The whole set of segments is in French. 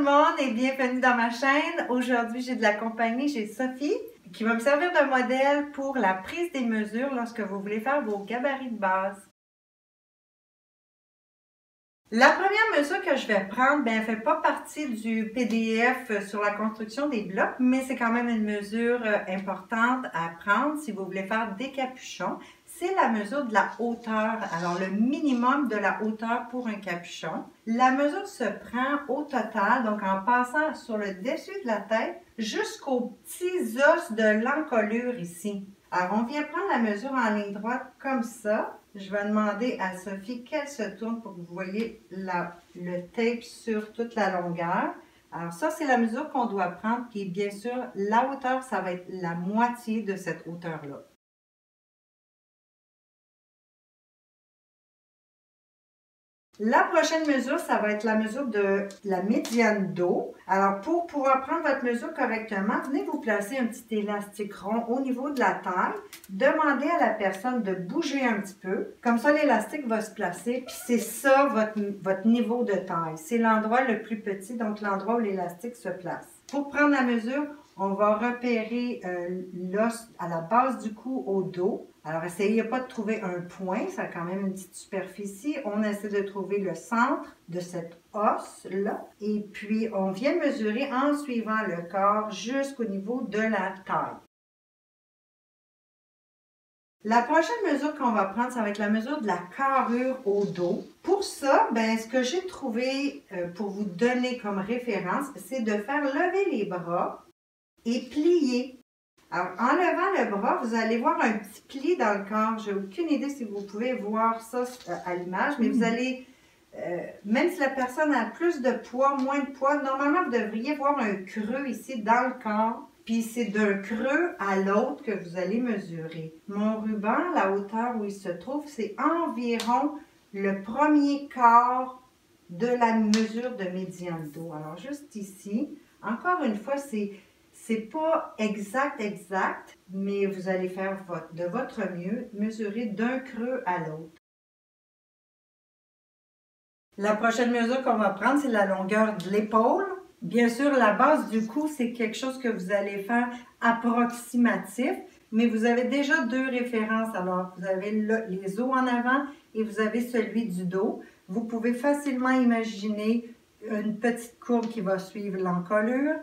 monde et bienvenue dans ma chaîne. Aujourd'hui, j'ai de la compagnie, j'ai Sophie qui va me servir de modèle pour la prise des mesures lorsque vous voulez faire vos gabarits de base. La première mesure que je vais prendre, elle ne fait pas partie du PDF sur la construction des blocs, mais c'est quand même une mesure importante à prendre si vous voulez faire des capuchons. C'est la mesure de la hauteur, alors le minimum de la hauteur pour un capuchon. La mesure se prend au total, donc en passant sur le dessus de la tête jusqu'aux petits os de l'encolure ici. Alors on vient prendre la mesure en ligne droite comme ça. Je vais demander à Sophie qu'elle se tourne pour que vous voyez le tape sur toute la longueur. Alors ça, c'est la mesure qu'on doit prendre, puis bien sûr, la hauteur, ça va être la moitié de cette hauteur-là. La prochaine mesure, ça va être la mesure de la médiane dos. Alors, pour pouvoir prendre votre mesure correctement, venez vous placer un petit élastique rond au niveau de la taille. Demandez à la personne de bouger un petit peu. Comme ça, l'élastique va se placer. Puis c'est ça, votre niveau de taille. C'est l'endroit le plus petit, donc l'endroit où l'élastique se place. Pour prendre la mesure, on va repérer l'os à la base du cou au dos. Alors, essayez pas de trouver un point, ça a quand même une petite superficie. On essaie de trouver le centre de cet os-là. Et puis, on vient mesurer en suivant le corps jusqu'au niveau de la taille. La prochaine mesure qu'on va prendre, ça va être la mesure de la carrure au dos. Pour ça, ce que j'ai trouvé pour vous donner comme référence, c'est de faire lever les bras et plier. Alors, en levant le bras, vous allez voir un petit pli dans le corps. J'ai aucune idée si vous pouvez voir ça à l'image, mais vous allez, même si la personne a plus de poids, moins de poids, normalement, vous devriez voir un creux ici dans le corps. Puis c'est d'un creux à l'autre que vous allez mesurer. Mon ruban, la hauteur où il se trouve, c'est environ le premier quart de la mesure de médiane dos. Alors, juste ici, encore une fois, c'est pas exact, mais vous allez faire de votre mieux, mesurer d'un creux à l'autre. La prochaine mesure qu'on va prendre, c'est la longueur de l'épaule. Bien sûr, la base du cou, c'est quelque chose que vous allez faire approximatif, mais vous avez déjà deux références. Alors, vous avez les os en avant et vous avez celui du dos. Vous pouvez facilement imaginer une petite courbe qui va suivre l'encolure.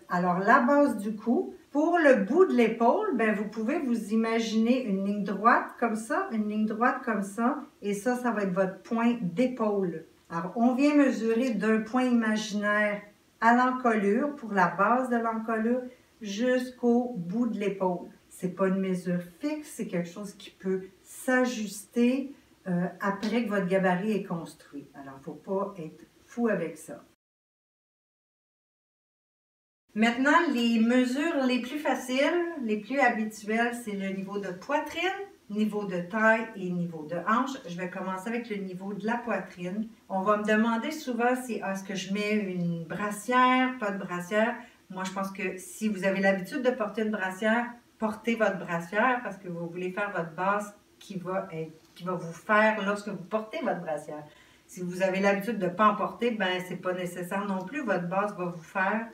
Alors, la base du cou. Pour le bout de l'épaule, vous pouvez vous imaginer une ligne droite comme ça, une ligne droite comme ça, et ça va être votre point d'épaule. Alors, on vient mesurer d'un point imaginaire à l'encolure, pour la base de l'encolure, jusqu'au bout de l'épaule. Ce n'est pas une mesure fixe, c'est quelque chose qui peut s'ajuster après que votre gabarit est construit. Alors, il ne faut pas être fou avec ça. Maintenant, les mesures les plus faciles, les plus habituelles, c'est le niveau de poitrine, niveau de taille et niveau de hanche. Je vais commencer avec le niveau de la poitrine. On va me demander souvent si est-ce que je mets une brassière, pas de brassière. Moi, je pense que si vous avez l'habitude de porter une brassière, portez votre brassière parce que vous voulez faire votre base qui va vous faire lorsque vous portez votre brassière. Si vous avez l'habitude de ne pas en porter, ce n'est pas nécessaire non plus. Votre base va vous faire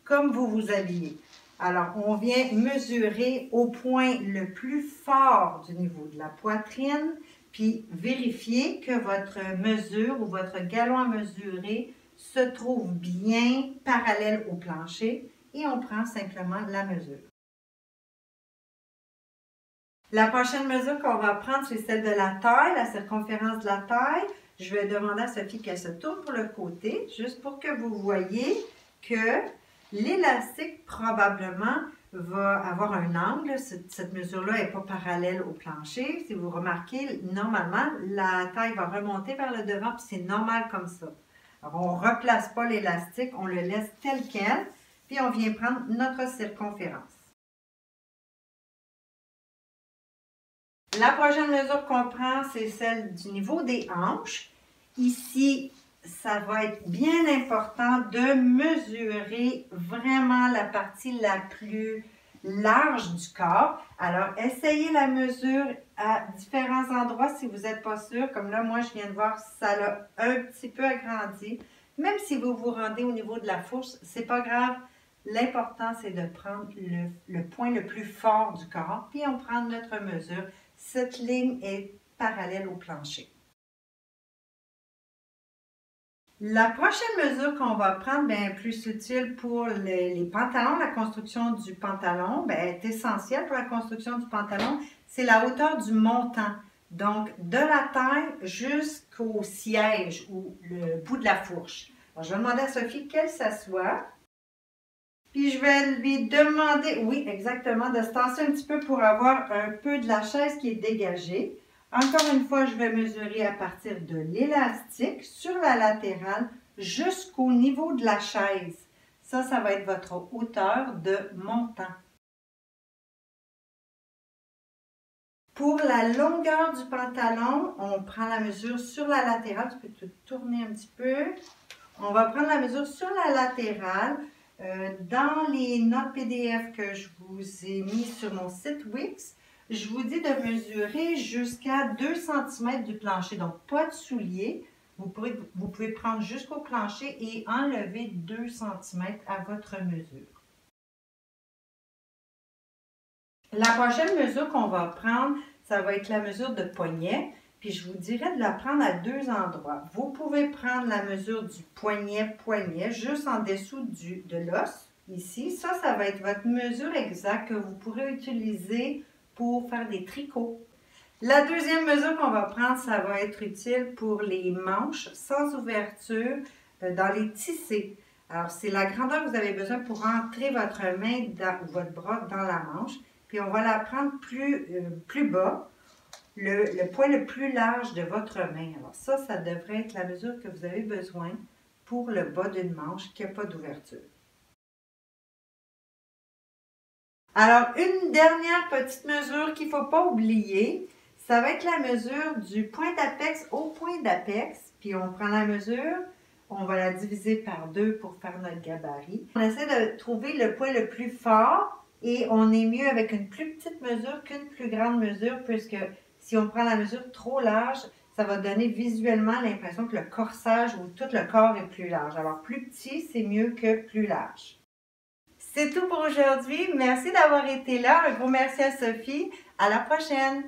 comme vous vous habillez. Alors, on vient mesurer au point le plus fort du niveau de la poitrine, puis vérifier que votre mesure ou votre galon à mesurer se trouve bien parallèle au plancher et on prend simplement la mesure. La prochaine mesure qu'on va prendre, c'est celle de la taille, la circonférence de la taille. Je vais demander à Sophie qu'elle se tourne pour le côté, juste pour que vous voyez que l'élastique, probablement, va avoir un angle. Cette mesure-là n'est pas parallèle au plancher. Si vous remarquez, normalement, la taille va remonter vers le devant, puis c'est normal comme ça. Alors, on ne replace pas l'élastique, on le laisse tel quel, puis on vient prendre notre circonférence. La prochaine mesure qu'on prend, c'est celle du niveau des hanches. Ici, ça va être bien important de mesurer vraiment la partie la plus large du corps. Alors, essayez la mesure à différents endroits si vous n'êtes pas sûr. Comme là, moi, je viens de voir, ça l'a un petit peu agrandi. Même si vous vous rendez au niveau de la fourche, c'est pas grave. L'important, c'est de prendre le point le plus fort du corps, puis on prend notre mesure. Cette ligne est parallèle au plancher. La prochaine mesure qu'on va prendre, bien, plus utile pour les pantalons, la construction du pantalon, bien, est essentielle pour la construction du pantalon, c'est la hauteur du montant. Donc, de la taille jusqu'au siège ou le bout de la fourche. Alors, je vais demander à Sophie qu'elle s'assoie. Puis, je vais lui demander, oui, exactement, de se tasser un petit peu pour avoir un peu de la chaise qui est dégagée. Encore une fois, je vais mesurer à partir de l'élastique sur la latérale jusqu'au niveau de la chaise. Ça va être votre hauteur de montant. Pour la longueur du pantalon, on prend la mesure sur la latérale. Tu peux te tourner un petit peu. On va prendre la mesure sur la latérale. Dans les notes PDF que je vous ai mis sur mon site Wix, je vous dis de mesurer jusqu'à 2 cm du plancher. Donc, pas de souliers. Vous pouvez prendre jusqu'au plancher et enlever 2 cm à votre mesure. La prochaine mesure qu'on va prendre, ça va être la mesure de poignet. Puis je vous dirais de la prendre à 2 endroits. Vous pouvez prendre la mesure du poignet, juste en dessous de l'os, ici. Ça va être votre mesure exacte que vous pourrez utiliser pour faire des tricots. La deuxième mesure qu'on va prendre, ça va être utile pour les manches sans ouverture dans les tissés. Alors, c'est la grandeur que vous avez besoin pour entrer votre main ou votre bras dans la manche. Puis, on va la prendre plus bas, le point le plus large de votre main. Alors, ça devrait être la mesure que vous avez besoin pour le bas d'une manche qui n'a pas d'ouverture. Alors, une dernière petite mesure qu'il ne faut pas oublier, ça va être la mesure du point d'apex au point d'apex. Puis on prend la mesure, on va la diviser par 2 pour faire notre gabarit. On essaie de trouver le point le plus fort et on est mieux avec une plus petite mesure qu'une plus grande mesure, puisque si on prend la mesure trop large, ça va donner visuellement l'impression que le corsage ou tout le corps est plus large. Alors plus petit, c'est mieux que plus large. C'est tout pour aujourd'hui. Merci d'avoir été là. Un gros merci à Sophie. À la prochaine!